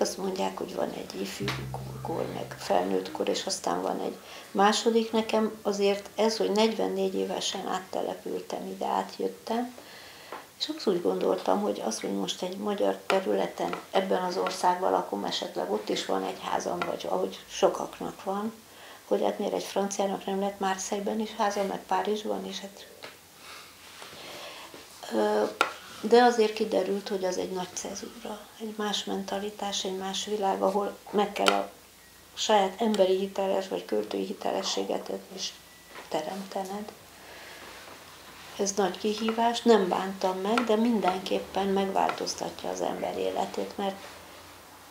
Hát azt mondják, hogy van egy ifjúkor, meg felnőttkor, és aztán van egy második. Nekem azért ez, hogy 44 évesen áttelepültem ide, átjöttem, és azt úgy gondoltam, hogy az, hogy most egy magyar területen, ebben az országban lakom, esetleg ott is van egy házam, vagy ahogy sokaknak van, hogy hát miért egy franciának nem lett Marseille-ben is háza, meg Párizsban is. Hát. De azért kiderült, hogy az egy nagy cezúra, egy más mentalitás, egy más világ, ahol meg kell a saját emberi hiteles vagy költői hitelességet is teremtened. Ez nagy kihívás, nem bántam meg, de mindenképpen megváltoztatja az ember életét, mert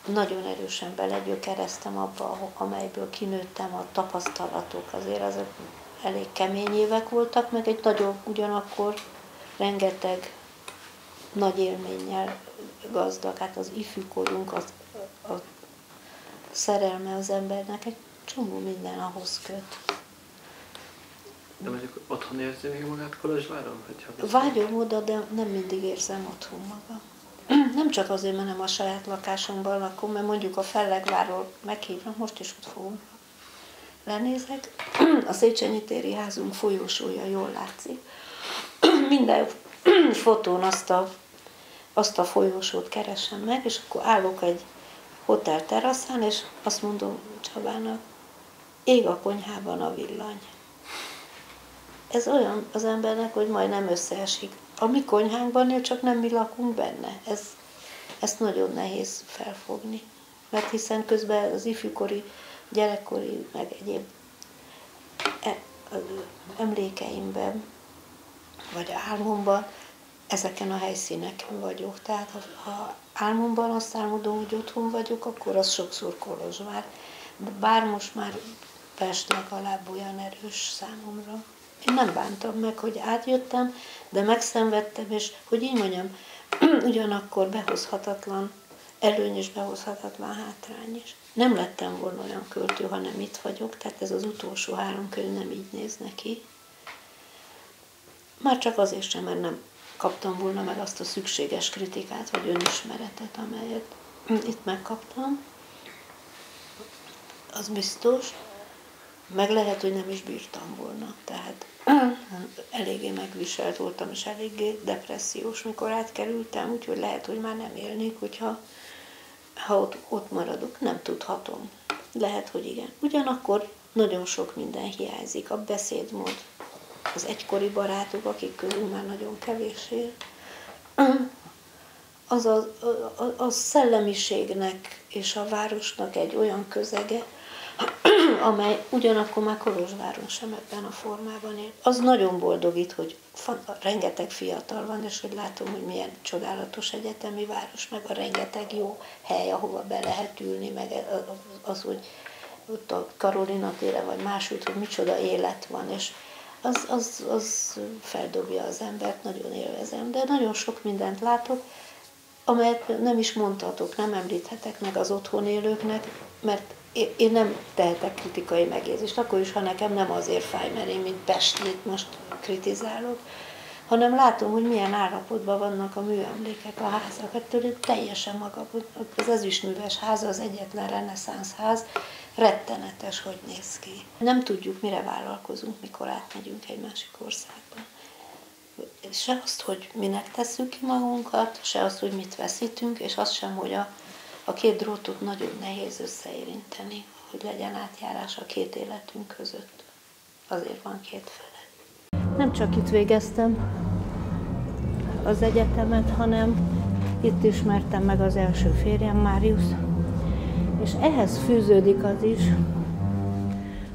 nagyon erősen belegyökereztem abba, amelyből kinőttem, a tapasztalatok, azért azok elég kemény évek voltak, meg egy nagyon ugyanakkor rengeteg nagy élménnyel gazdag. Hát az ifjúkorunk, a szerelme az embernek egy csomó minden ahhoz köt. De mondjuk otthon érzi még magát Kolozsváron? Vágyom oda, de nem mindig érzem otthon magam. Nem csak azért, mert nem a saját lakásomban lakom, mert mondjuk a Fellegvárról meghívnak, most is ott fogunk lenézek. A Széchenyi téri házunk folyósója jól látszik. Minden fotón azt a folyósót keresem meg, és akkor állok egy hotel teraszán, és azt mondom Csabának, ég a konyhában a villany. Ez olyan az embernek, hogy majdnem összeesik. A mi konyhánkban él, csak nem mi lakunk benne. Ezt nagyon nehéz felfogni. Mert hiszen közben az ifjúkori, gyerekkori, meg egyéb emlékeimben, vagy álmomban ezeken a helyszíneken vagyok. Tehát ha álmomban azt álmodom, hogy otthon vagyok, akkor az sokszor Kolozsvár. Bár most már Pest legalább olyan erős számomra. Én nem bántam meg, hogy átjöttem, de megszenvedtem, és hogy így mondjam, ugyanakkor behozhatatlan előny és behozhatatlan hátrány is. Nem lettem volna olyan költő, ha nem itt vagyok, tehát ez az utolsó 3 könyv nem így néz neki. Már csak azért sem, mert nem kaptam volna meg azt a szükséges kritikát, vagy önismeretet, amelyet itt megkaptam. Az biztos. Meg lehet, hogy nem is bírtam volna. Tehát eléggé megviselt voltam, és eléggé depressziós, mikor átkerültem, úgyhogy lehet, hogy már nem élnék, hogyha ott maradok. Nem tudhatom. Lehet, hogy igen. Ugyanakkor nagyon sok minden hiányzik. A beszédmód, az egykori barátok, akik közül már nagyon kevés él. Az a szellemiségnek és a városnak egy olyan közege, amely ugyanakkor már Kolozsváron sem ebben a formában él. Az nagyon boldogít, hogy rengeteg fiatal van, és hogy látom, hogy milyen csodálatos egyetemi város, meg a rengeteg jó hely, ahova be lehet ülni, meg az, hogy ott a Karolina tére, vagy máshogy, hogy micsoda élet van, és az feldobja az embert, nagyon élvezem. De nagyon sok mindent látok, amelyet nem is mondhatok, nem említhetek meg az otthon élőknek, mert én nem tehetek kritikai megjegyzést, akkor is, ha nekem nem azért fáj, mert én, mint Pestit most kritizálok, hanem látom, hogy milyen állapotban vannak a műemlékek, a házak. Ettől teljesen maga, az ezüstműves ház az egyetlen reneszánsz ház, rettenetes, hogy néz ki. Nem tudjuk, mire vállalkozunk, mikor átmegyünk egy másik országba. Se azt, hogy minek tesszük ki magunkat, se azt, hogy mit veszítünk, és azt sem, hogy a 2 drótot nagyon nehéz összeérinteni, hogy legyen átjárás a 2 életünk között. Azért van 2 fele. Nem csak itt végeztem az egyetemet, hanem itt ismertem meg az első férjem, Máriusz. És ehhez fűződik az is,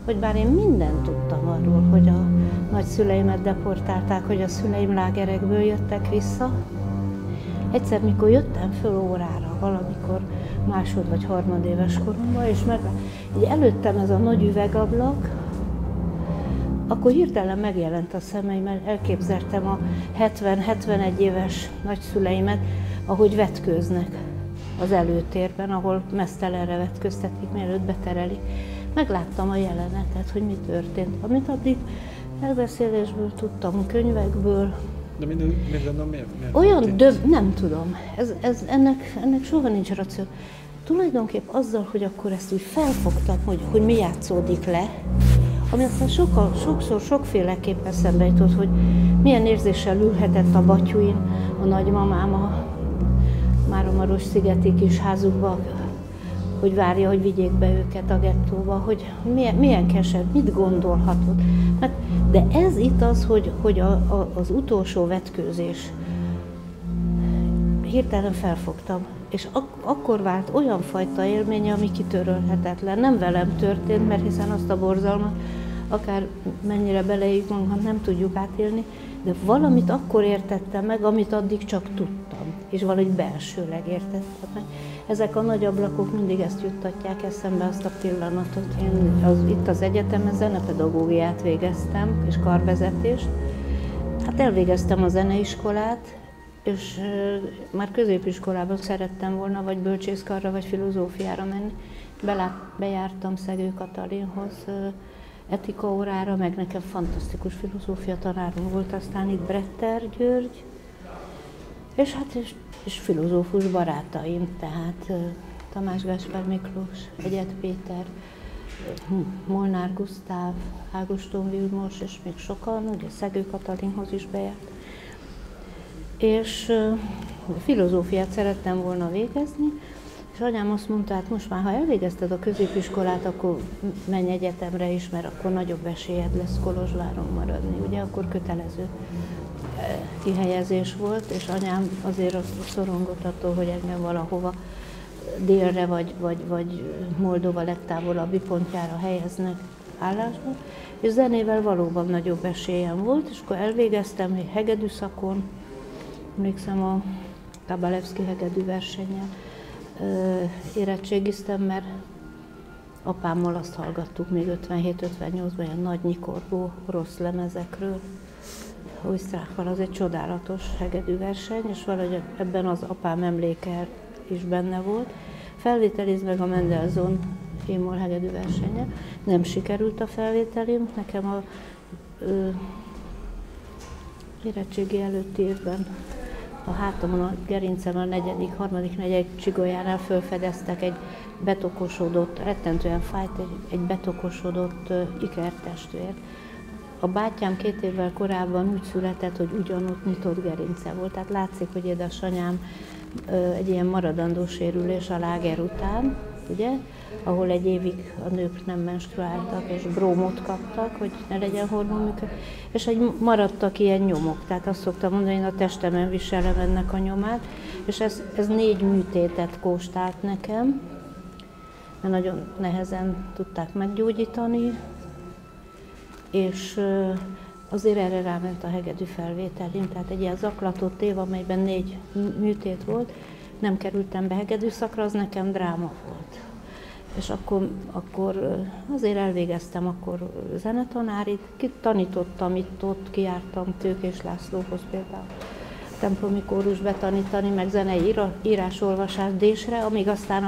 hogy bár én mindent tudtam arról, hogy a nagyszüleimet deportálták, hogy a szüleim lágerekből jöttek vissza, egyszer, mikor jöttem föl órára, valamikor másod vagy harmadéves koromban, és így előttem ez a nagy üvegablak, akkor hirtelen megjelent a szemeimet, elképzeltem a 70-71 éves nagyszüleimet, ahogy vetkőznek az előtérben, ahol meztelenre vetköztetik, mielőtt beterelik. Megláttam a jelenetet, hogy mi történt, amit addig elbeszélésből tudtam, könyvekből. De miért olyan nem tudom. Ennek soha nincs ració. tulajdonképp azzal, hogy akkor ezt úgy felfogtam, hogy mi játszódik le, ami aztán sokszor sokféleképpen eszembe jutott, hogy milyen érzéssel ülhetett a Batyuin a nagymamám a Máramaros-szigeti kis házukba, hogy várja, hogy vigyék be őket a gettóba, hogy milyen keserű, mit gondolhatott. Hát, de ez itt az, hogy az utolsó vetkőzés. Hirtelen felfogtam, és akkor vált olyan fajta élmény, ami kitörölhetetlen. Nem velem történt, mert hiszen azt a borzalmat, akár mennyire beleéljük magam, nem tudjuk átélni, de valamit akkor értettem meg, amit addig csak tudtam, és valahogy belsőleg értettem meg. Ezek a nagy ablakok mindig ezt juttatják eszembe, azt a pillanatot. Én itt az egyetemen zenepedagógiát végeztem, és karvezetést. Hát elvégeztem a zeneiskolát, és már középiskolában szerettem volna, vagy bölcsészkarra, vagy filozófiára menni. Bejártam Szegő Katalinhoz etika órára, meg nekem fantasztikus filozófia tanárom volt, aztán itt Bretter György, és filozófus barátaim, tehát Tamás Gáspár Miklós, Egyed Péter, Molnár Gusztáv, Ágoston Vilmos, és még sokan, ugye Szegő Katalinhoz is bejárt. És filozófiát szerettem volna végezni, és anyám azt mondta, hát most már, ha elvégezted a középiskolát, akkor menj egyetemre is, mert akkor nagyobb esélyed lesz Kolozsváron maradni. Ugye akkor kötelező kihelyezés volt, és anyám azért szorongott attól, hogy engem valahova délre, vagy Moldova legtávolabbi pontjára helyeznek állásba. És zenével valóban nagyobb esélyem volt, és akkor elvégeztem egy hegedű szakon, emlékszem a Kabalevszki hegedű versennyel, érettségiztem, mert apámmal azt hallgattuk még 57-58-ban, ilyen nagy nyikorgó rossz lemezekről. Osztrákban az egy csodálatos hegedű verseny, és valahogy ebben az apám emléke is benne volt. Felvételiz meg a Mendelssohn émol hegedű versenye. Nem sikerült a felvételim, nekem a érettségi előtti évben a hátamon, a gerincemen a harmadik, negyedik csigolyánál felfedeztek egy betokosodott, rettentően fájt, egy betokosodott ikertestvért. A bátyám 2 évvel korábban úgy született, hogy ugyanott nyitott gerince volt. Tehát látszik, hogy édesanyám egy ilyen maradandó sérülés a láger után, ugye, ahol egy évig a nők nem menstruáltak, és brómot kaptak, hogy ne legyen hormonműködés, és maradtak ilyen nyomok. Tehát azt szoktam mondani, én a testemen viselem ennek a nyomát, és ez 4 műtétet kóstált nekem, mert nagyon nehezen tudták meggyógyítani, és azért erre ráment a hegedű felvételim, tehát egy ilyen zaklatott év, amelyben 4 műtét volt, nem kerültem be hegedűszakra, az nekem dráma volt. És akkor azért elvégeztem akkor zenetanárit, tanítottam itt-ott, kijártam Tőkés Lászlóhoz például templomi kórus betanítani, meg zenei írás-olvasás désre, amíg aztán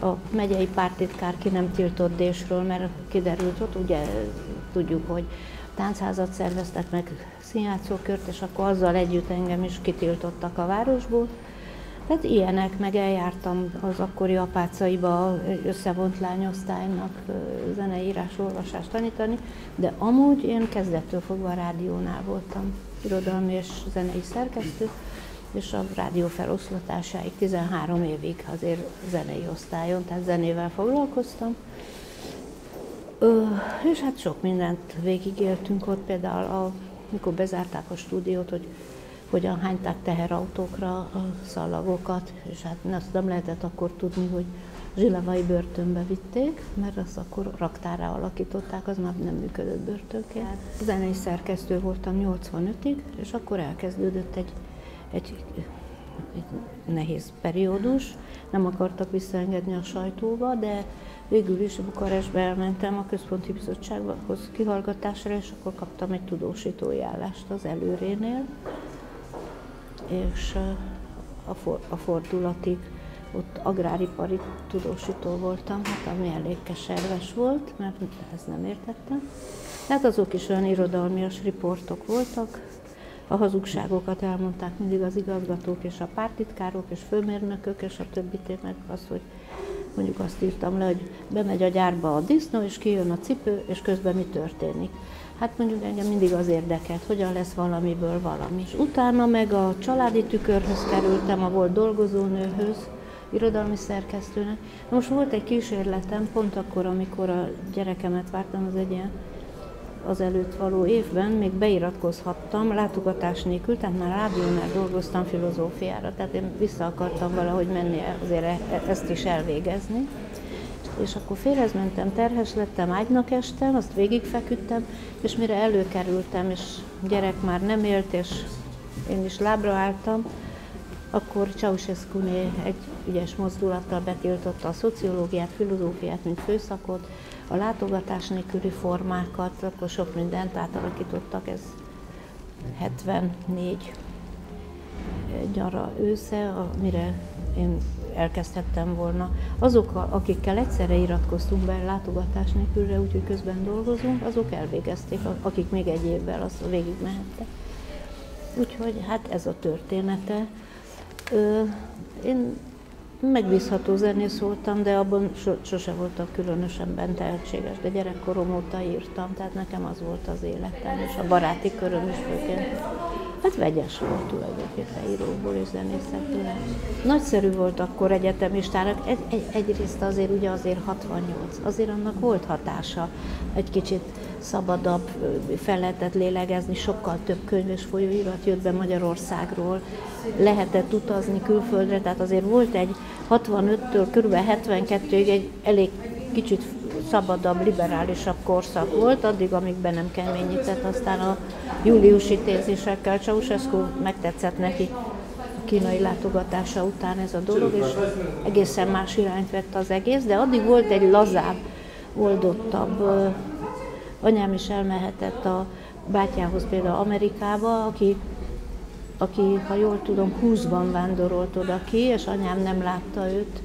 a megyei pártitkár ki nem tiltott désről, mert kiderült, ott ugye tudjuk, hogy táncházat szerveztek meg, színjátszókört, és akkor azzal együtt engem is kitiltottak a városból. Tehát ilyenek, meg eljártam az akkori apácaiba összevont lányosztálynak zeneírás-olvasást tanítani, de amúgy én kezdettől fogva a rádiónál voltam, irodalmi és zenei szerkesztő, és a rádió feloszlatásáig 13 évig azért zenei osztályon, tehát zenével foglalkoztam. És hát sok mindent végigéltünk ott, például mikor bezárták a stúdiót, hogy hogyan hányták teherautókra a szallagokat, és hát azt nem lehetett akkor tudni, hogy zsilevai börtönbe vitték, mert azt akkor raktárrá alakították, az már nem működött börtönként. Zenei szerkesztő voltam 85-ig, és akkor elkezdődött egy nehéz periódus. Nem akartak visszaengedni a sajtóba, de végül is Bukarestbe elmentem a Központi Bizottsághoz kihallgatásra, és akkor kaptam egy tudósítói állást az Előrénél, és a fordulatig ott agráripari tudósító voltam, hát ami elég keserves volt, mert ezt nem értettem. Hát azok is olyan irodalmias riportok voltak, a hazugságokat elmondták mindig az igazgatók és a pártitkárok és főmérnökök, és a többit meg az, hogy mondjuk azt írtam le, hogy bemegy a gyárba a disznó, és kijön a cipő, és közben mi történik. Hát mondjuk engem mindig az érdekelt, hogyan lesz valamiből valami. És utána meg a Családi Tükörhöz kerültem, a volt dolgozónőhöz, irodalmi szerkesztőnek. Most volt egy kísérletem, pont akkor, amikor a gyerekemet vártam, az egy ilyen az előtt való évben, még beiratkozhattam látogatás nélkül, tehát már rádiónál dolgoztam filozófiára, tehát én vissza akartam valahogy menni azért ezt is elvégezni. És akkor férhez mentem, terhes lettem, ágynak estem, azt végigfeküdtem, és mire előkerültem, és gyerek már nem élt, és én is lábra álltam, akkor Ceausescu-né egy ügyes mozdulattal betiltotta a szociológiát, filozófiát, mint főszakot, a látogatás nélküli formákat, akkor sok mindent átalakítottak, ez 74 nyara ősze, amire én elkezdhettem volna. Azok, akikkel egyszerre iratkoztunk be látogatás nélkülre, úgyhogy közben dolgozunk, azok elvégezték, akik még egy évvel azt végigmehettek. Úgyhogy hát ez a története. Én megbízható zenész voltam, de abban sose voltam különösen tehetséges, de gyerekkorom óta írtam, tehát nekem az volt az életem, és a baráti köröm is főként. Hát vegyes volt tulajdonképpen írókból és zenészekből. Nagyszerű volt akkor egyetemistának, egyrészt azért 68, azért annak volt hatása, egy kicsit szabadabb, fel lehetett lélegezni, sokkal több könyv és folyóirat jött be Magyarországról, lehetett utazni külföldre, tehát azért volt egy 65-től kb. 72-ig egy elég kicsit szabadabb, liberálisabb korszak volt, addig, amíg be nem keményített, aztán a júliusi tézésekkel Ceausescu megtetszett neki a kínai látogatása után ez a dolog, és egészen más irányt vett az egész, de addig volt egy lazább, oldottabb. Anyám is elmehetett a bátyjához például Amerikába, aki, ha jól tudom, 20-ban vándorolt oda ki, és anyám nem látta őt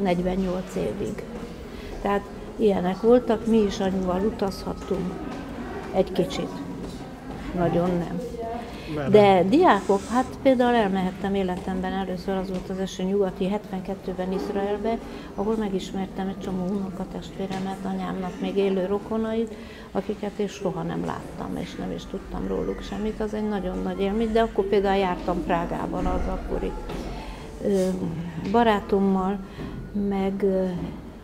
48 évig. Tehát ilyenek voltak, mi is anyuval utazhattunk egy kicsit, nagyon nem. De diákok, hát például elmehettem életemben, először az volt az első nyugati, 72-ben Izraelbe, ahol megismertem egy csomó unokatestvéremet, anyámnak még élő rokonait, akiket én soha nem láttam, és nem is tudtam róluk semmit, az egy nagyon nagy élmény, de akkor például jártam Prágában az akkori barátommal, meg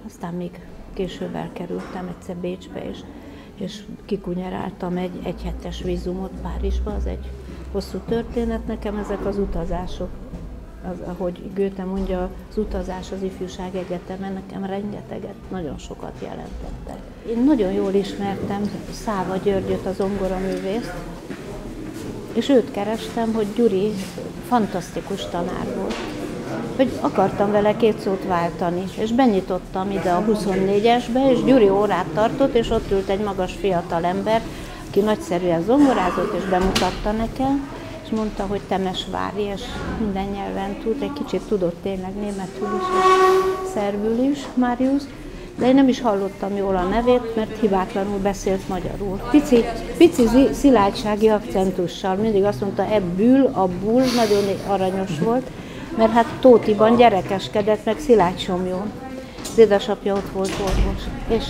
aztán még később elkerültem egyszer Bécsbe, és kikunyeráltam egy egyhetes vízumot Párizsba, az egy hosszú történet. Nekem ezek az utazások, ahogy Goethe mondja, az utazás az Ifjúság Egyetemen nekem rengeteget, nagyon sokat jelentettek. Én nagyon jól ismertem Száva Györgyöt, a zongoraművészt, és őt kerestem, hogy Gyuri fantasztikus tanár volt, hogy akartam vele 2 szót váltani, és benyitottam ide a 24-esbe, és Gyuri órát tartott, és ott ült egy magas fiatal ember, aki nagyszerűen zongorázott, és bemutatta nekem, és mondta, hogy Temesvári, és minden nyelven tud, egy kicsit tudott tényleg németül is, és szerbül is, Máriusz, de én nem is hallottam jól a nevét, mert hibátlanul beszélt magyarul. Pici szilágysági akcentussal, mindig azt mondta, ebbül, abbul, nagyon aranyos volt, mert hát Tótiban gyerekeskedett, meg Szilágysomlyón. Az édesapja ott volt orvos. És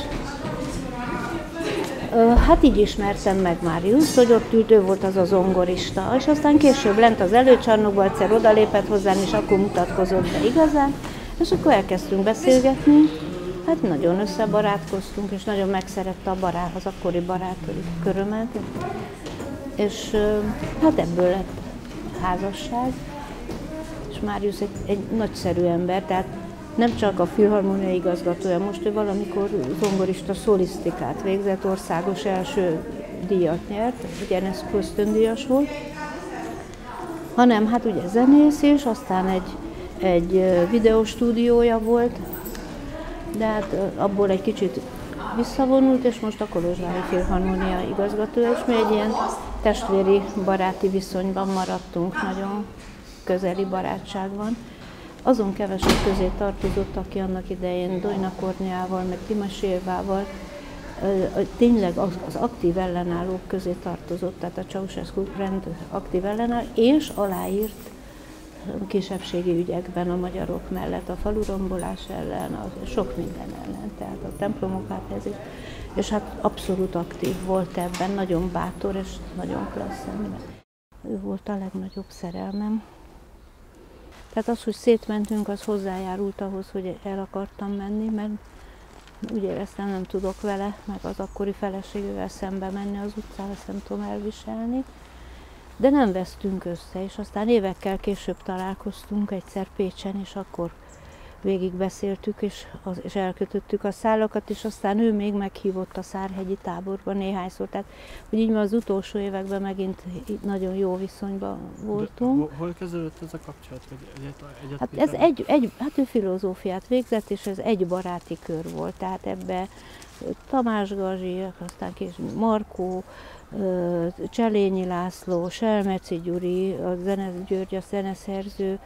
hát így ismertem meg Máriuszt, hogy ott ült, ő volt az a zongorista, és aztán később lent az előcsarnokba, egyszer odalépett hozzám, és akkor mutatkozott be igazán, és akkor elkezdtünk beszélgetni, hát nagyon összebarátkoztunk, és nagyon megszerette az akkori barátkörömet, és hát ebből lett házasság. És Máriusz egy nagyszerű ember, tehát nem csak a filharmónia igazgatója, most ő valamikor zongorista szolisztikát végzett, országos első díjat nyert, ugye ez ösztöndíjas volt, hanem hát ugye zenész is, aztán egy videóstúdiója volt, de hát abból egy kicsit visszavonult, és most a Kolozsvári Filharmónia igazgatója, és mi egy ilyen testvéri, baráti viszonyban maradtunk, nagyon közeli barátságban. Azon kevesek közé tartozott, aki annak idején Dojna Kornéával, meg Timas Évával tényleg az aktív ellenállók közé tartozott, tehát a Ceausescu rend aktív ellenálló, és aláírt kisebbségi ügyekben a magyarok mellett, a falurombolás ellen, sok minden ellen, tehát a templomok áthelyezés, és hát abszolút aktív volt ebben, nagyon bátor és nagyon klassz ember. Ő volt a legnagyobb szerelmem. Tehát az, hogy szétmentünk, az hozzájárult ahhoz, hogy el akartam menni, mert úgy éreztem, nem tudok vele, meg az akkori feleségével szembe menni az utcán, ezt nem tudom elviselni. De nem vesztünk össze, és aztán évekkel később találkoztunk egyszer Pécsen, és akkor végigbeszéltük, és elkötöttük a szálakat, és aztán ő még meghívott a Szárhegyi táborba néhányszor. Tehát, hogy így az utolsó években megint nagyon jó viszonyban voltunk. De hol kezdődött ez a kapcsolat? Hát ő filozófiát végzett, és ez egy baráti kör volt. Tehát ebbe Tamás Garzsi, aztán később Markó, Cselényi László, Selmeci Gyuri, György a zeneszerző,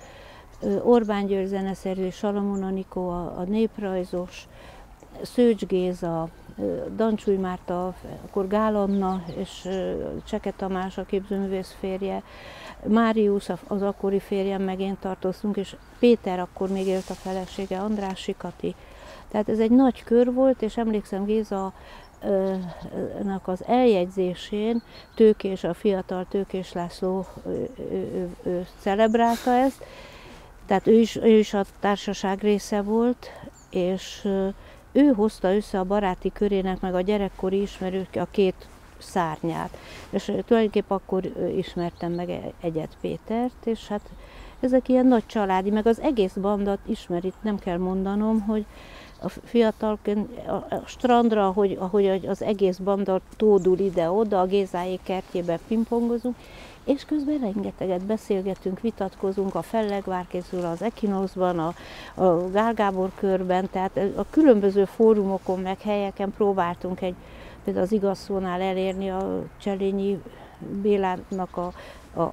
Orbán György zeneszerző, Salamon Anikó a néprajzos, Szőcs Géza, Dancsúly Márta, akkor Gál Anna és Cseke Tamás a képzőművész férje, Máriusz az akkori férjem, meg én tartoztunk, és Péter akkor még élt a felesége, Andrássy Kati. Tehát ez egy nagy kör volt, és emlékszem Géza az eljegyzésén a fiatal Tőkés László ő celebrálta ezt, tehát ő is a társaság része volt, és ő hozta össze a baráti körének, meg a gyerekkori ismerők a két szárnyát. És tulajdonképp akkor ismertem meg Egyed Pétert, és hát ezek ilyen nagy családi, meg az egész bandat ismerik, nem kell mondanom, hogy a fiatalként a strandra, ahogy az egész banda tódul ide-oda, a Gézáék kertjében pingpongozunk, és közben rengeteget beszélgetünk, vitatkozunk, a Fellegvár készül az Equinoxban, a Gál Gábor körben, tehát a különböző fórumokon, meg helyeken próbáltunk például az Igaz Szónál elérni a Cselényi Bélának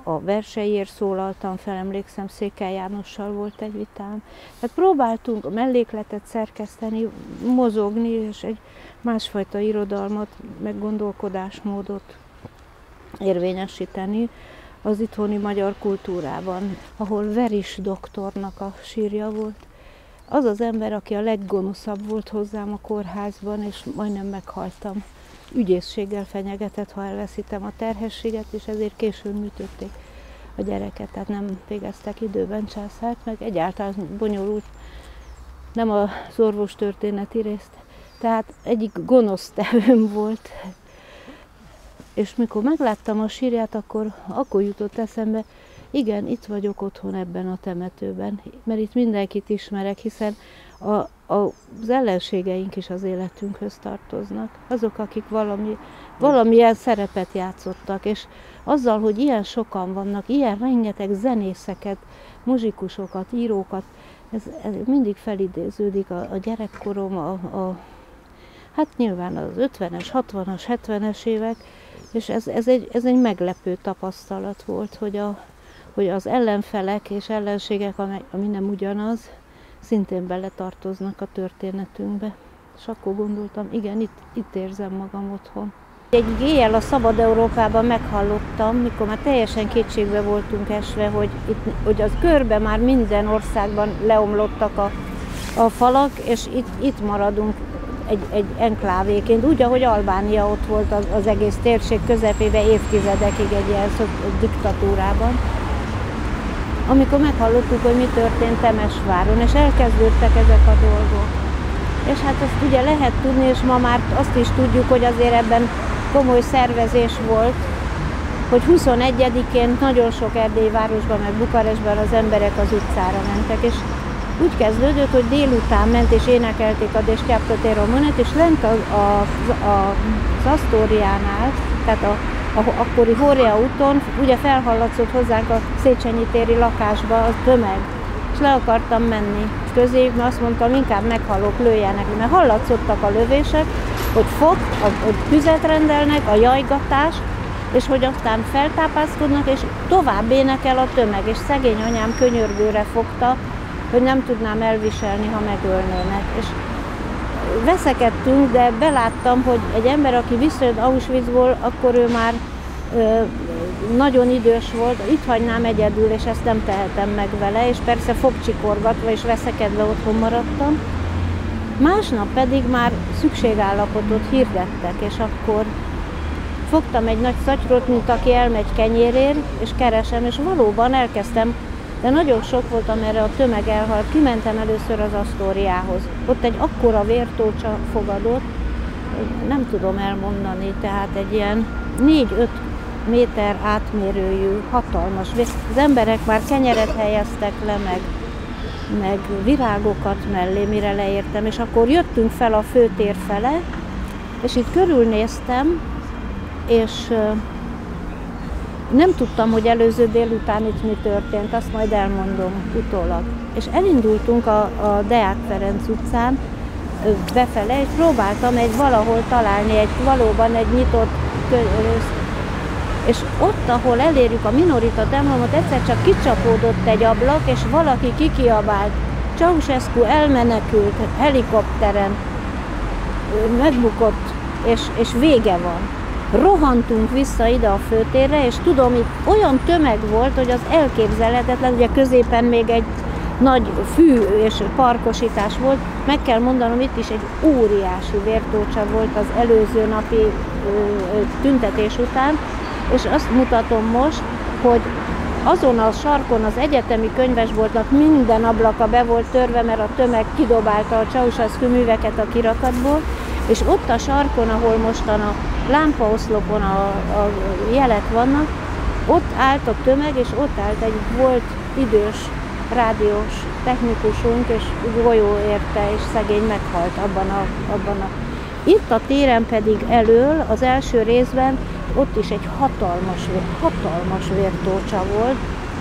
a verseiért szólaltam fel, emlékszem, Székely Jánossal volt egy vitám. Tehát próbáltunk a mellékletet szerkeszteni, mozogni, és egy másfajta irodalmat, meg gondolkodásmódot érvényesíteni az itthoni magyar kultúrában, ahol Veris doktornak a sírja volt. Az az ember, aki a leggonoszabb volt hozzám a kórházban, és majdnem meghaltam. Ügyészséggel fenyegetett, ha elveszítem a terhességet, és ezért későn műtötték a gyereket, tehát nem végeztek időben császárt, meg egyáltalán bonyolult, nem az orvostörténeti részt. Tehát egyik gonosz tevőm volt. És mikor megláttam a sírját, akkor jutott eszembe, igen, itt vagyok otthon ebben a temetőben, mert itt mindenkit ismerek, hiszen az ellenségeink is az életünkhöz tartoznak. Azok, akik valamilyen szerepet játszottak, és azzal, hogy ilyen sokan vannak, ilyen rengeteg zenészeket, muzsikusokat, írókat, ez mindig felidéződik a gyerekkorom, hát nyilván az 50-es, 60-as, 70-es évek, és ez egy meglepő tapasztalat volt, hogy az ellenfelek és ellenségek, ami nem ugyanaz, szintén beletartoznak a történetünkbe. És akkor gondoltam, igen, itt érzem magam otthon. Egy éjjel a Szabad Európában meghallottam, mikor már teljesen kétségbe voltunk esve, hogy az körbe már minden országban leomlottak a falak, és itt maradunk egy enklávéként, úgy, ahogy Albánia ott volt az egész térség közepében évtizedekig egy ilyen diktatúrában. Amikor meghallottuk, hogy mi történt Temesváron, és elkezdődtek ezek a dolgok. És hát azt ugye lehet tudni, és ma már azt is tudjuk, hogy azért ebben komoly szervezés volt, hogy 21-én nagyon sok erdélyi városban, meg Bukarestben az emberek az utcára mentek, és úgy kezdődött, hogy délután ment és énekelték a Deschiapto Romanet, és lent az Asztóriánál, tehát akkori Horea úton, ugye felhallatszott hozzánk a Széchenyi téri lakásba a tömeg, és le akartam menni közé, mert azt mondtam, inkább meghalok, lőjenek, mert hallatszottak a lövések, hogy hogy tüzet rendelnek, a jajgatás, és hogy aztán feltápászkodnak, és tovább énekel a tömeg, és szegény anyám könyörgőre fogta, hogy nem tudnám elviselni, ha megölnének. veszekedtünk, de beláttam, hogy egy ember, aki visszajött Auschwitzból, akkor ő már nagyon idős volt, itt hagynám egyedül, és ezt nem tehetem meg vele, és persze fogcsikorgatva és veszekedve otthon maradtam. Másnap pedig már szükségállapotot hirdettek, és akkor fogtam egy nagy szatyrot, mint aki elmegy kenyérért, és keresem, és valóban elkezdtem, de nagyon sok volt, amerre a tömeg elhalt. Kimentem először az Asztóriához. Ott egy akkora vértócsa fogadott, nem tudom elmondani, tehát egy ilyen 4-5 méter átmérőjű, hatalmas vér. Az emberek már kenyeret helyeztek le, meg virágokat mellé, mire leértem, és akkor jöttünk fel a főtér fele, és itt körülnéztem, és nem tudtam, hogy előző délután itt mi történt, azt majd elmondom utólag. És elindultunk a Deák Ferenc utcán befele, és próbáltam valahol találni valóban egy nyitott és ott, ahol elérjük a Minorita templomot, egyszer csak kicsapódott egy ablak, és valaki kikiabált. Ceausescu elmenekült helikopteren, megbukott, és vége van. Rohantunk vissza ide a főtérre, és tudom, itt olyan tömeg volt, hogy az elképzelhetetlen, ugye középen még egy nagy fű és parkosítás volt. Meg kell mondanom, itt is egy óriási vértócsa volt az előző napi tüntetés után, és azt mutatom most, hogy azon a sarkon az egyetemi könyvesboltnak minden ablaka be volt törve, mert a tömeg kidobálta a Ceausescu műveket a kirakatból, és ott a sarkon, ahol mostan a lámpaoszlopon a jelek vannak, ott állt a tömeg, és ott állt egy volt idős rádiós technikusunk, és golyó érte, és szegény meghalt abban a... Itt a téren pedig elől, az első részben, ott is egy hatalmas vértócsa volt,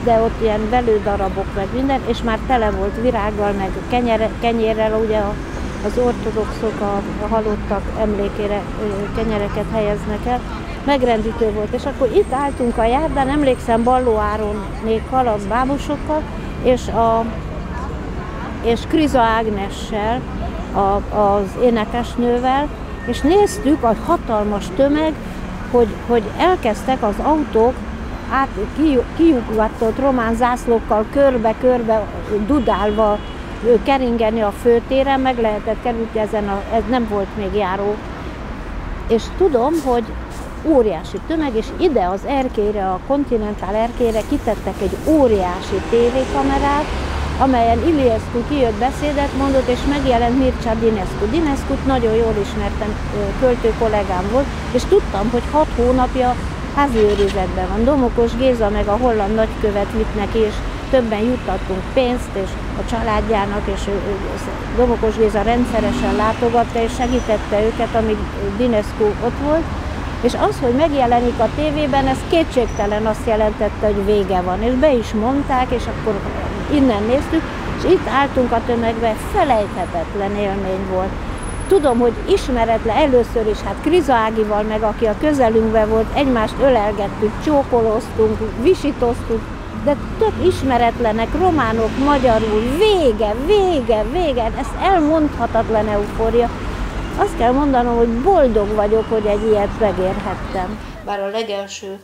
de ott ilyen velődarabok meg minden, és már tele volt virággal, meg kenyérrel, ugye az ortodoxok a halottak emlékére kenyereket helyeznek el. Megrendítő volt, és akkor itt álltunk a járdán, emlékszem Balló Áronékkal, a bábosokkal, és Kriza Ágnessel, az énekesnővel, és néztük a hatalmas tömeg, hogy elkezdtek az autók kiugatott román zászlókkal körbe-körbe dudálva keringeni a főtéren, meg lehetett kerülni ez nem volt még járó. És tudom, hogy óriási tömeg, és ide az erkélyre, a Continental erkélyre kitettek egy óriási tévékamerát, amelyen Iliescu kijött, beszédet mondott, és megjelent Mircea Dinescu. Dinescut nagyon jól ismertem, költő kollégám volt, és tudtam, hogy 6 hónapja házi őrizetben van. Domokos Géza meg a holland nagykövet vitt neki, és többen juttattunk pénzt, és a családjának, és Domokos Géza rendszeresen látogatta, és segítette őket, amíg Dinescu ott volt. És az, hogy megjelenik a tévében, ez kétségtelen azt jelentette, hogy vége van. És be is mondták, és akkor innen néztük, és itt álltunk a tömegben, felejthetetlen élmény volt. Tudom, hogy ismeretlen először is, hát Kriza Ágival, meg aki a közelünkben volt, egymást ölelgettük, csókoloztunk, visítoztunk, de tök ismeretlenek, románok, magyarul, vége, ez elmondhatatlan eufória. Azt kell mondanom, hogy boldog vagyok, hogy egy ilyet megérhettem. Bár a legelső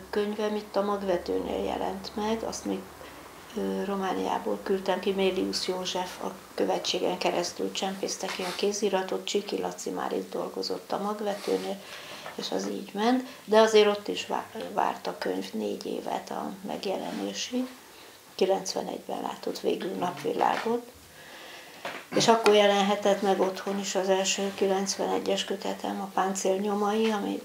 könyvem itt a Magvetőnél jelent meg, azt még Romániából küldtem ki, Mélius József a követségen keresztül csempészte ki a kéziratot, Csiki Laci már itt dolgozott a Magvetőnél, és az így ment, de azért ott is várt a könyv 4 évet a megjelenésig. 91-ben látott végül napvilágot, és akkor jelenhetett meg otthon is az első 91-es kötetem, a Páncél nyomai, ami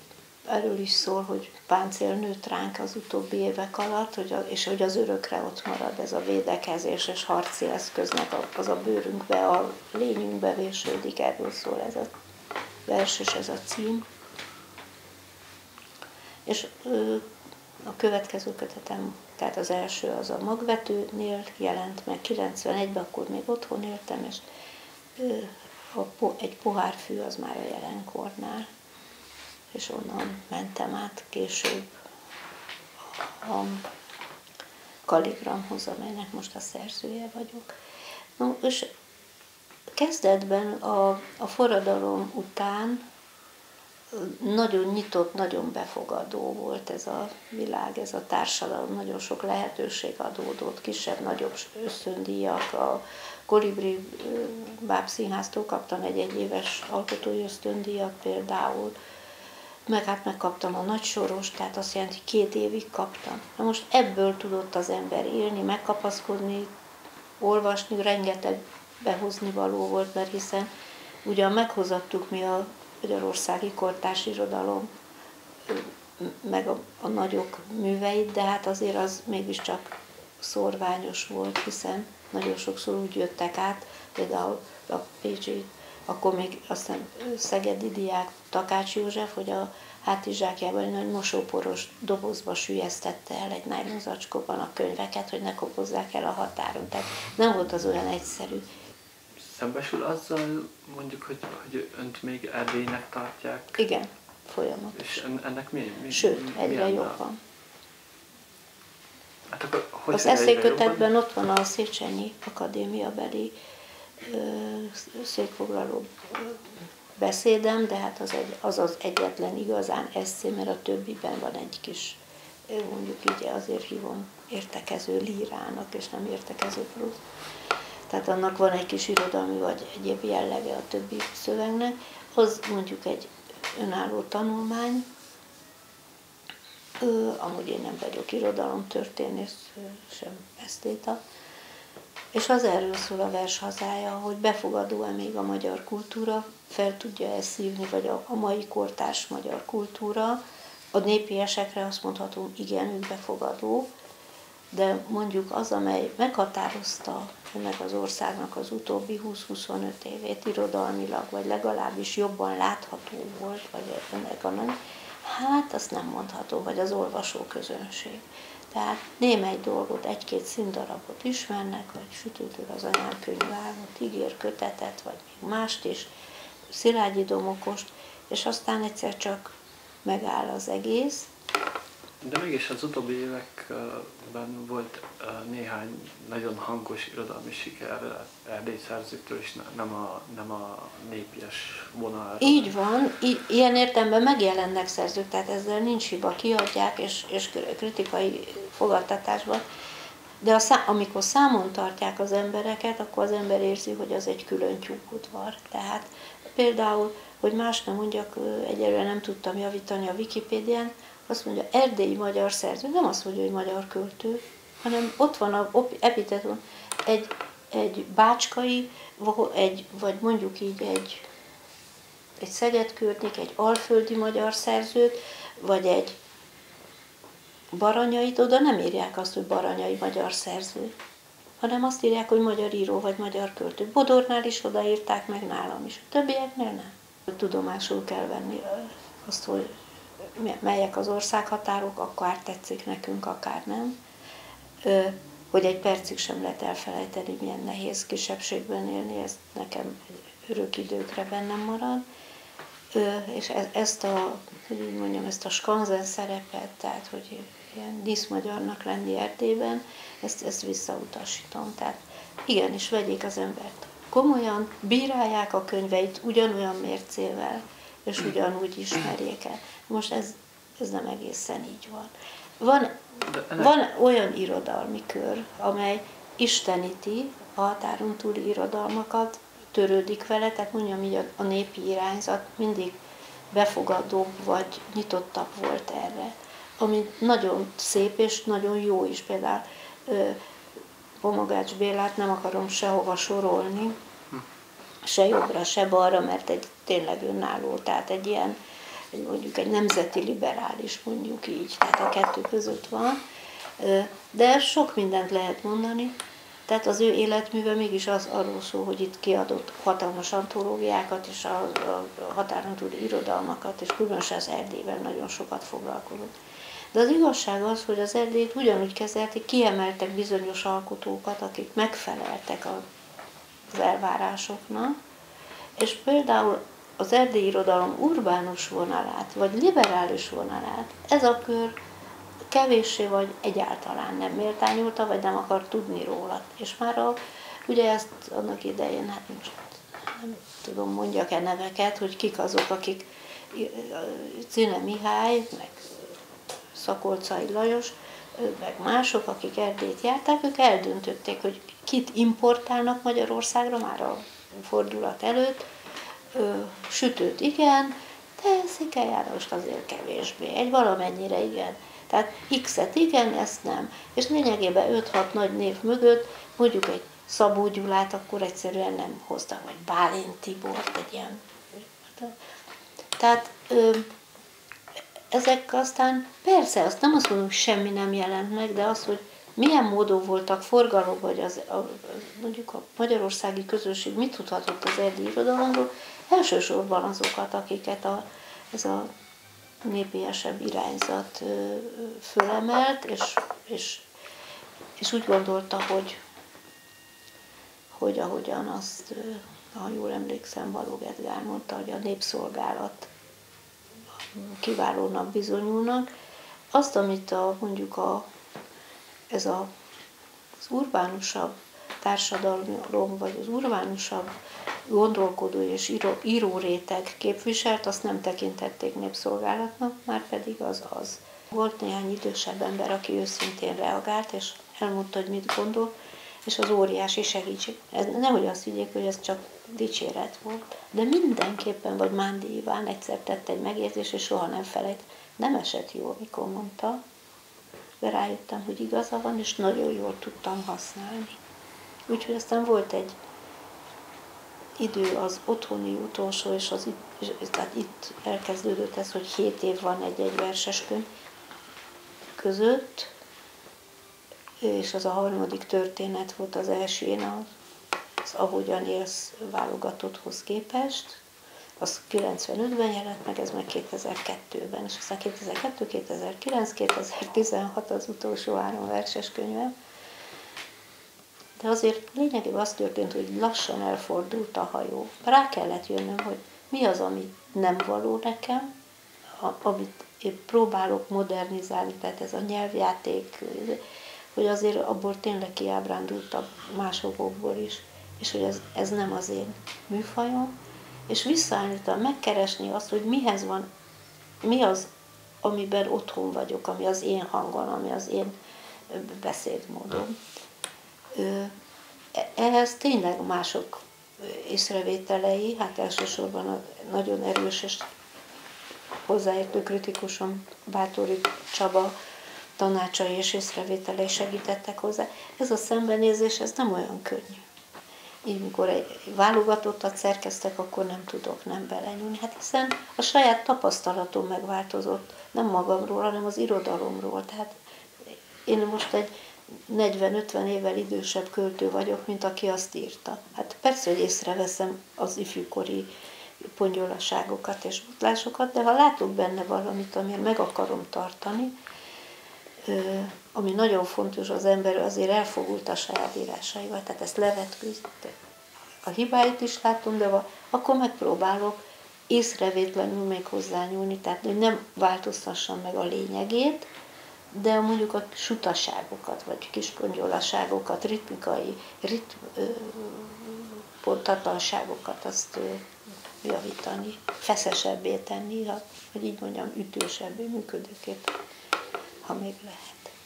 erről is szól, hogy páncél nőtt ránk az utóbbi évek alatt, és hogy az örökre ott marad ez a védekezés és harci eszköznek az a bőrünkbe, a lényünkbe vésődik, erről szól ez a vers és ez a cím. És a következő kötetem, tehát az első az a Magvetőnél jelent meg 91-ben, akkor még otthon éltem, és egy pohárfű az már a Jelenkornál, és onnan mentem át később a Kalligramhoz, amelynek most a szerzője vagyok. No, és Kezdetben a forradalom után nagyon nyitott, nagyon befogadó volt ez a világ, ez a társadalom, nagyon sok lehetőség adódott, kisebb-nagyobb ösztöndíjak, a Kolibri Bábszínháztól kaptam egy egyéves alkotói ösztöndíjat például, meg hát megkaptam a Nagy Soros, tehát azt jelenti, 2 évig kaptam. Na most ebből tudott az ember élni, megkapaszkodni, olvasni, rengeteg behozni való volt, mert hiszen ugyan meghozattuk mi a magyarországi kortárs irodalom, meg a nagyok műveit, de hát azért az mégiscsak szorványos volt, hiszen nagyon sokszor úgy jöttek át, például a pécsi, akkor még aztán szegedi diák Takács József, hogy a hátizsákjában egy nagy mosóporos dobozba süllyesztette el egy nájlonzacskóban a könyveket, hogy ne kopozzák el a határon. Tehát nem volt az olyan egyszerű. Szembesül azzal mondjuk, hogy önt még Erdélynek tartják? Igen, folyamatosan. És ennek mi? Sőt, egyre jobban. Hát akkor, hogy az eszékötetben ott van a Széchenyi Akadémia beli székfoglaló beszédem, de hát az egyetlen igazán eszé, mert a többiben van egy kis, mondjuk így azért hívom értekező lírának, és nem értekező plusz. Tehát annak van egy kis irodalmi vagy egyéb jellege a többi szövegnek, az mondjuk egy önálló tanulmány, amúgy én nem vagyok irodalomtörténész, sem esztéta, és az erről szól a vers hazája, hogy befogadó-e még a magyar kultúra, fel tudja-e szívni, vagy a mai kortárs magyar kultúra. A népiesekre azt mondhatom, igen, ők befogadó, de mondjuk az, amely meghatározta ennek az országnak az utóbbi 20-25 évét irodalmilag, vagy legalábbis jobban látható volt, vagy ennek a nagy, hát azt nem mondható, vagy az olvasóközönség. Tehát némely dolgot, 1-2 színdarabot ismernek, vagy Sütőtől az anyám könyvágot, ígérkötetet, vagy még mást is, Szilágyi Domokost, és aztán egyszer csak megáll az egész. De mégis az utóbbi években volt néhány nagyon hangos irodalmi siker erdélyi szerzőktől, és nem a népies vonalról. Így van, ilyen értelemben megjelennek szerzők, tehát ezzel nincs hiba, kiadják és kritikai fogadtatásban, de amikor számon tartják az embereket, akkor az ember érzi, hogy az egy külön tyúkudvar. Tehát például, hogy más nem mondjak, egyelőre nem tudtam javítani a Wikipédián, azt mondja, erdélyi magyar szerző, nem azt mondja, hogy magyar költő, hanem ott van az epiteton egy bácskai, vagy mondjuk így egy szegedkörnyék, egy alföldi magyar szerzőt, vagy egy baranyait, oda nem írják azt, hogy baranyai magyar szerző, hanem azt írják, hogy magyar író, vagy magyar költő. Bodornál is odaírták, meg nálam is. A többieknél nem. Tudomásul kell venni azt, hogy melyek az országhatárok, akár tetszik nekünk, akár nem. Hogy egy percig sem lehet elfelejteni, milyen nehéz kisebbségben élni, ez nekem örök időkre bennem marad. És ezt a skanzen szerepet, tehát hogy ilyen díszmagyarnak lenni Erdélyben, ezt visszautasítom. Tehát igenis, vegyék az embert komolyan, bírálják a könyveit ugyanolyan mércével, és ugyanúgy ismerjék el. Most ez nem egészen így van. Van olyan irodalmi kör, amely isteníti a határon túli irodalmakat, törődik vele, tehát mondjam így, a népi irányzat mindig befogadóbb vagy nyitottabb volt erre, ami nagyon szép és nagyon jó is. Például Pomogács Bélát nem akarom sehova sorolni, se jobbra, se balra, mert tényleg önálló, tehát egy ilyen, mondjuk egy nemzeti liberális, mondjuk így, tehát a kettő között van, de sok mindent lehet mondani, tehát az ő életműve mégis arról szól, hogy itt kiadott hatalmas antológiákat, és a határon túli irodalmakat, és különösen az Erdélyvel nagyon sokat foglalkozott. De az igazság az, hogy az Erdélyt ugyanúgy kezelték, kiemeltek bizonyos alkotókat, akik megfeleltek az elvárásoknak, és például az erdélyi irodalom urbánus vonalát, vagy liberális vonalát, ez a kör kevéssé vagy egyáltalán nem méltányolta, vagy nem akar tudni róla. És már ugye ezt annak idején, hát most nem tudom, mondjak-e neveket, hogy kik azok, akik Czine Mihály, meg Szakolczai Lajos, meg mások, akik Erdélyt járták, ők eldöntötték, hogy kit importálnak Magyarországra már a fordulat előtt, sütőt igen, de Székely Jánost azért kevésbé, egy valamennyire igen. Tehát X-et igen, ezt nem. És lényegében 5-6 nagy név mögött, mondjuk egy Szabó Gyulát akkor egyszerűen nem hozta, vagy Bálint Tibort, egy ilyen. Tehát ezek aztán, persze, azt nem azt mondom, hogy semmi nem jelent meg, de az, hogy milyen módon voltak forgalom, vagy mondjuk a magyarországi közösség mit tudhatott az erdélyi irodalomról, elsősorban azokat, akiket ez a népiesebb irányzat fölemelt, és úgy gondolta, hogy ahogyan azt, ha jól emlékszem, Balogh Edgár mondta, hogy a népszolgálat kiválónak bizonyulnak, azt, amit ez az urbánusabb társadalom, vagy az urbánusabb gondolkodó és író réteg képviselt, azt nem tekintették népszolgálatnak, már pedig az az. Volt néhány idősebb ember, aki őszintén reagált, és elmondta, hogy mit gondol, és az óriási segítség. Nehogy azt higgyék, hogy ez csak dicséret volt, de mindenképpen, vagy Mándi Iván egyszer tett egy megjegyzést, és soha nem felejt. Nem esett jól, mikor mondta, de rájöttem, hogy igaza van, és nagyon jól tudtam használni. Úgyhogy aztán volt egy idő az otthoni utolsó, és tehát itt elkezdődött ez, hogy 7 év van egy verseskönyv között, és az a harmadik történet volt az első, én az Ahogyan élsz válogatotthoz képest, az 95-ben jelent meg, ez meg 2002-ben, és aztán 2002, 2009, 2016 az utolsó 3 verses könyvem. De azért lényegében az történt, hogy lassan elfordult a hajó. Rá kellett jönnöm, hogy mi az, ami nem való nekem, amit én próbálok modernizálni, tehát ez a nyelvjáték, hogy azért abból tényleg kiábrándultabb másokból is, és hogy ez nem az én műfajom, és visszaállítani, megkeresni azt, hogy mi az, amiben otthon vagyok, ami az én hangom, ami az én beszédmódom. Ehhez tényleg mások észrevételei, hát elsősorban a nagyon erős és hozzáértő kritikusom Báthori Csaba tanácsai és észrevételei segítettek hozzá. Ez a szembenézés, ez nem olyan könnyű. Így, mikor egy válogatottat szerkeztek, akkor nem tudok nem belenyúlni. Hát hiszen a saját tapasztalatom megváltozott, nem magamról, hanem az irodalomról. Tehát én most egy 40-50 évvel idősebb költő vagyok, mint aki azt írta. Hát persze, hogy észreveszem az ifjúkori pongyolaságokat és botlásokat, de ha látok benne valamit, amiért meg akarom tartani, ami nagyon fontos, az ember azért elfogult a saját írásaival, tehát ezt levetkőzte. A hibáit is látom, de akkor megpróbálok észrevétlenül még hozzányúlni, tehát hogy nem változtassam meg a lényegét, de mondjuk a sutaságokat, vagy kis pongyolaságokat, ritmikai, pontatlanságokat azt javítani, feszesebbé tenni, hogy így mondjam, ütősebbé, működőképes, ha még lehet.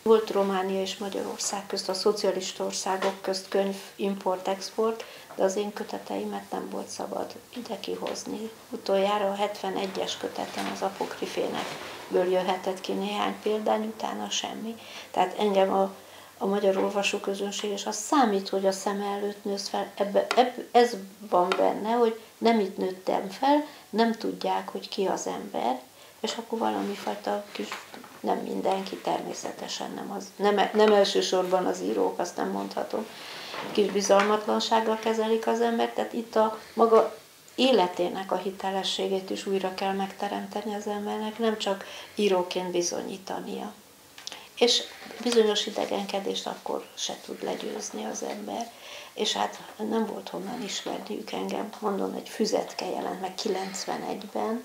Volt Románia és Magyarország közt, a szocialista országok közt könyv import-export, de az én köteteimet nem volt szabad ide kihozni. Utoljára a 71-es kötetem az Apokrifénekből jöhetett ki néhány példány, utána semmi. Tehát engem a magyar olvasóközönség, és az számít, hogy a szem előtt nősz fel, ez van benne, hogy nem itt nőttem fel, nem tudják, hogy ki az ember, és akkor valami fajta kis, nem mindenki, természetesen nem elsősorban az írók, azt nem mondhatom, kis bizalmatlansággal kezelik az embert, tehát itt a maga életének a hitelességét is újra kell megteremteni az embernek, nem csak íróként bizonyítania. És bizonyos idegenkedést akkor se tud legyőzni az ember. És hát nem volt honnan ismerniük engem. Mondom, egy Füzetke jelent meg 91-ben,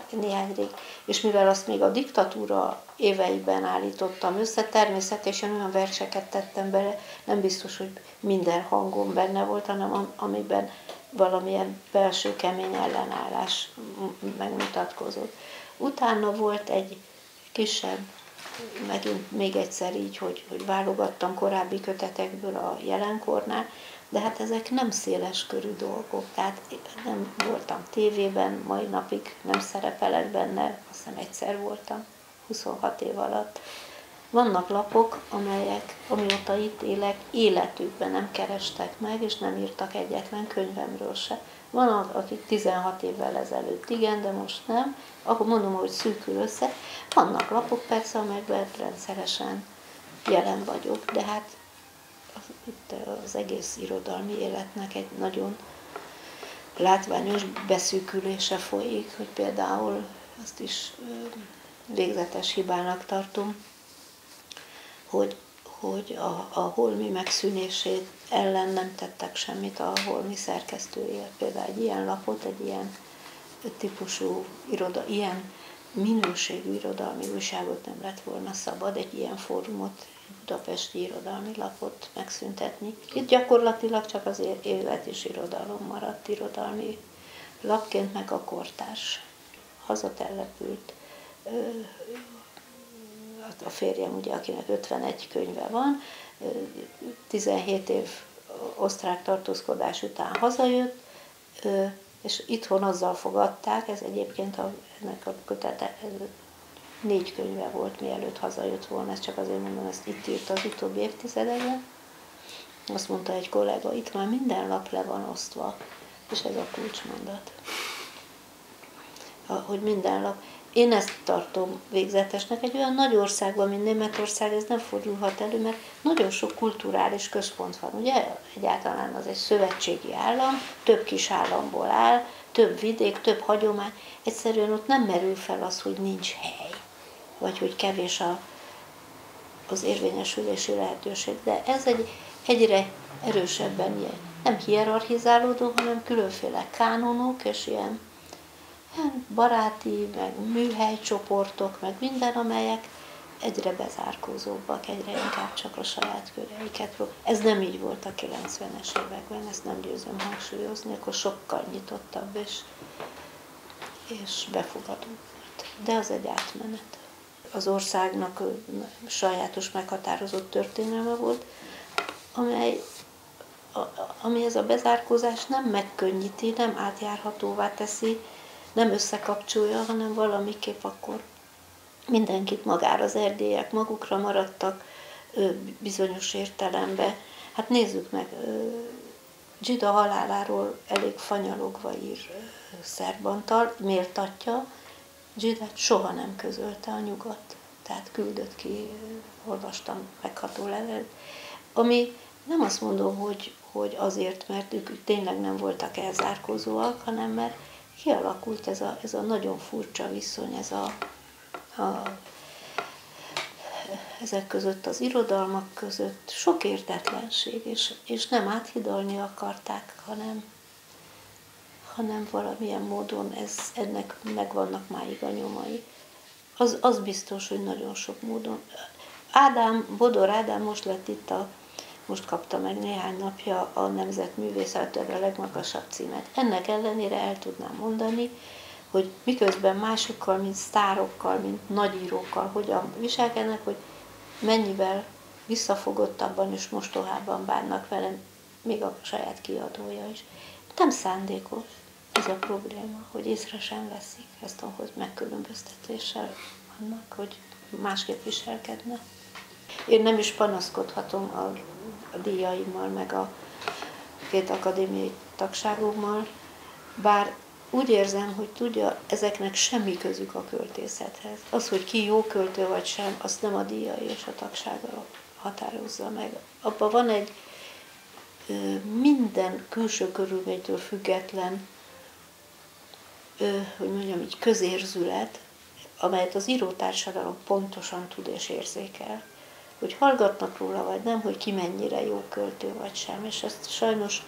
néhány rég, és mivel azt még a diktatúra éveiben állítottam össze, természetesen olyan verseket tettem bele, nem biztos, hogy minden hangom benne volt, hanem amiben valamilyen belső kemény ellenállás megmutatkozott. Utána volt egy kisebb, megint még egyszer így, hogy válogattam korábbi kötetekből a jelenkornál, de hát ezek nem széles körű dolgok, tehát nem voltam tévében, mai napig nem szerepelek benne, azt hiszem egyszer voltam, 26 év alatt. Vannak lapok, amelyek, amióta itt élek, életükben nem kerestek meg, és nem írtak egyetlen könyvemről se. Van, akik 16 évvel ezelőtt igen, de most nem. Akkor mondom, hogy szűkül össze. Vannak lapok persze, amelyekben rendszeresen jelen vagyok, de hát itt az egész irodalmi életnek egy nagyon látványos beszűkülése folyik, hogy például azt is végzetes hibának tartom, hogy a holmi megszűnését ellen nem tettek semmit a holmi szerkesztője. Például egy ilyen lapot, egy ilyen típusú ilyen minőségű irodalmi újságot nem lett volna szabad, egy ilyen fórumot, egy budapesti irodalmi lapot megszüntetni. Itt gyakorlatilag csak az élet és irodalom maradt irodalmi lapként, meg a kortárs hazatelepült. A férjem, ugye, akinek 51 könyve van, 17 év osztrák tartózkodás után hazajött, és itthon azzal fogadták, ez egyébként ennek a kötete 4 könyve volt, mielőtt hazajött volna, ezt csak azért mondom, ezt itt írt az utóbbi évtizedekben. Azt mondta egy kollega, itt már minden lap le van osztva, és ez a kulcsmondat. Hogy minden lap. Én ezt tartom végzetesnek. Egy olyan nagy országban, mint Németország, ez nem fordulhat elő, mert nagyon sok kulturális központ van. Ugye egyáltalán az egy szövetségi állam, több kis államból áll, több vidék, több hagyomány. Egyszerűen ott nem merül fel az, hogy nincs hely, vagy hogy kevés az érvényesülési lehetőség. De ez egyre erősebben ilyen, nem hierarchizálódó, hanem különféle kánonok, és ilyen baráti, meg műhelycsoportok, meg minden, amelyek egyre bezárkózóbbak, egyre inkább csak a saját köreiket. Ez nem így volt a 90-es években, ezt nem győzöm hangsúlyozni, akkor sokkal nyitottabb és befogadó volt. De az egy átmenet. Az országnak sajátos meghatározott történelme volt, ami ez a bezárkózás nem megkönnyíti, nem átjárhatóvá teszi, nem összekapcsolja, hanem valamiképp akkor mindenkit magára, az erdélyek magukra maradtak bizonyos értelemben. Hát nézzük meg, Dzsida haláláról elég fanyalogva ír Szerbantal, méltatja, Dzsidát soha nem közölte a nyugat, tehát küldött ki, olvastam megható levelet, ami nem azt mondom, hogy azért, mert ők tényleg nem voltak elzárkózóak, hanem mert kialakult ez a nagyon furcsa viszony, ezek között, az irodalmak között sok értetlenség, és nem áthidalni akarták, hanem valamilyen módon ennek megvannak máig a nyomai. Az biztos, hogy nagyon sok módon. Bodor Ádám most lett itt most kapta meg néhány napja a Nemzetművészetőre a legmagasabb címet. Ennek ellenére el tudnám mondani, hogy miközben másokkal, mint sztárokkal, mint nagyírókkal hogyan viselkednek, hogy mennyivel visszafogottabban és mostohában bánnak velem, még a saját kiadója is. Nem szándékos ez a probléma, hogy észre sem veszik ezt a megkülönböztetéssel annak, hogy másképp viselkednek. Én nem is panaszkodhatom a díjaimmal, meg a 2 akadémiai tagságommal, bár úgy érzem, hogy tudja, ezeknek semmi közük a költészethez. Az, hogy ki jó költő vagy sem, azt nem a díjai és a tagsága határozza meg. Abban van egy minden külső körülménytől független, hogy mondjam így, közérzület, amelyet az írótársadalom pontosan tud és érzékel. Hogy hallgatnak róla, vagy nem, hogy ki mennyire jó költő, vagy sem, és ezt sajnos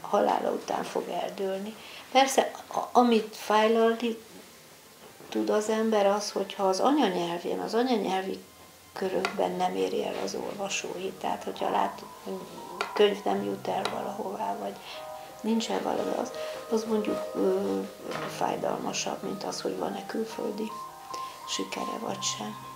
halála után fog eldőlni. Persze, amit fájlalni tud az ember az, hogyha az anyanyelvén, az anyanyelvi körökben nem éri el az olvasói, tehát hogyha lát, hogy könyv nem jut el valahová, vagy nincsen valami, az mondjuk fájdalmasabb, mint az, hogy van-e külföldi sikere vagy sem.